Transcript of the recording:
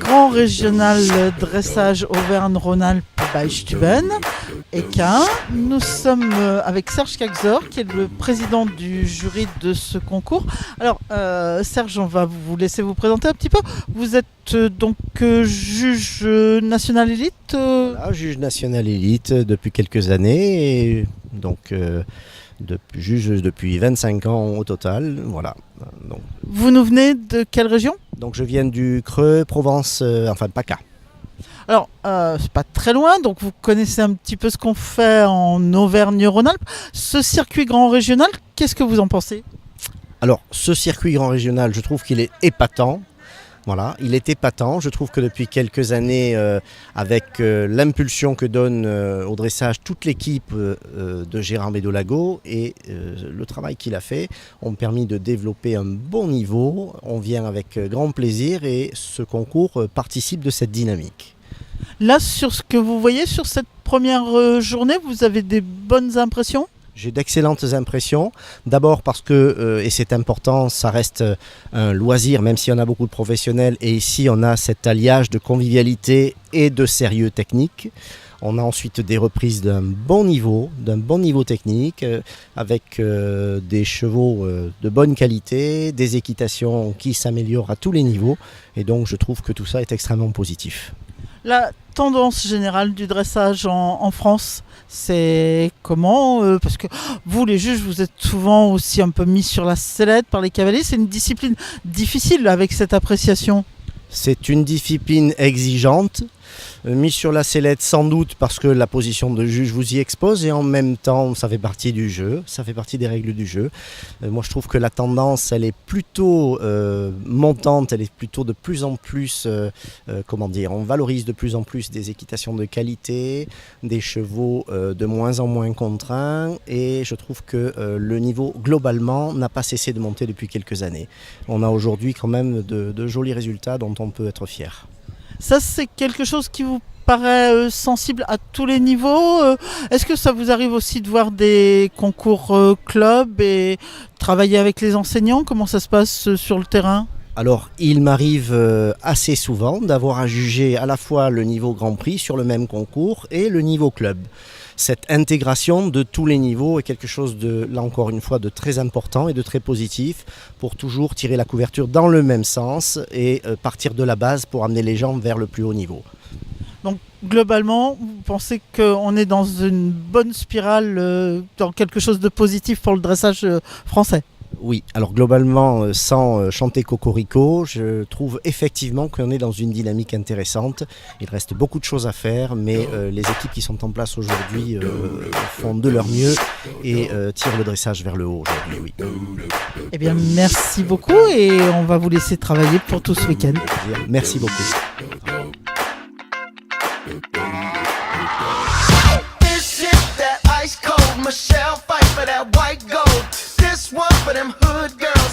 Grand régional dressage Auvergne-Rhône-Alpes bei Stuben et Caen. Nous sommes avec Serge Caxor, qui est le président du jury de ce concours. Alors, Serge, on va vous laisser vous présenter un petit peu. Vous êtes donc juge national élite Voilà, juge national élite depuis quelques années et donc juge depuis 25 ans au total. Voilà. Donc, vous nous venez de quelle région? donc je viens du Creux, Provence, enfin de PACA. Alors, c'est pas très loin, donc vous connaissez un petit peu ce qu'on fait en Auvergne-Rhône-Alpes. Ce circuit grand régional, qu'est-ce que vous en pensez? Alors, ce circuit grand régional, je trouve qu'il est épatant. Voilà, il est épatant. Je trouve que depuis quelques années, avec l'impulsion que donne au dressage toute l'équipe de Gérard Médolago et le travail qu'il a fait, ont permis de développer un bon niveau. On vient avec grand plaisir et ce concours participe de cette dynamique. Là, sur ce que vous voyez sur cette première journée, vous avez des bonnes impressions? J'ai d'excellentes impressions. D'abord parce que, et c'est important, ça reste un loisir, même si on a beaucoup de professionnels. Et ici, on a cet alliage de convivialité et de sérieux technique. On a ensuite des reprises d'un bon niveau technique, avec des chevaux de bonne qualité, des équitations qui s'améliorent à tous les niveaux. Et donc, je trouve que tout ça est extrêmement positif. La tendance générale du dressage en France, c'est comment parce que vous, les juges, vous êtes souvent aussi un peu mis sur la sellette par les cavaliers. C'est une discipline difficile avec cette appréciation. C'est une discipline exigeante, mise sur la sellette sans doute parce que la position de juge vous y expose et en même temps ça fait partie du jeu, ça fait partie des règles du jeu. Moi je trouve que la tendance elle est plutôt montante, elle est plutôt de plus en plus, on valorise de plus en plus des équitations de qualité, des chevaux de moins en moins contraints et je trouve que le niveau globalement n'a pas cessé de monter depuis quelques années. On a aujourd'hui quand même de jolis résultats dont on peut être fier. Ça, c'est quelque chose qui vous paraît sensible à tous les niveaux. Est-ce que ça vous arrive aussi de voir des concours club et travailler avec les enseignants? Comment ça se passe sur le terrain? Alors, il m'arrive assez souvent d'avoir à juger à la fois le niveau Grand Prix sur le même concours et le niveau club. Cette intégration de tous les niveaux est quelque chose de, là encore une fois, de très important et de très positif pour toujours tirer la couverture dans le même sens et partir de la base pour amener les gens vers le plus haut niveau. Donc, globalement, vous pensez qu'on est dans une bonne spirale, dans quelque chose de positif pour le dressage français? Oui, alors globalement, sans chanter Cocorico, je trouve effectivement qu'on est dans une dynamique intéressante. Il reste beaucoup de choses à faire, mais les équipes qui sont en place aujourd'hui font de leur mieux et tirent le dressage vers le haut aujourd'hui, oui. Eh bien, merci beaucoup et on va vous laisser travailler pour tout ce week-end. Merci beaucoup. Michelle fight for that white gold. This one for them hood girls.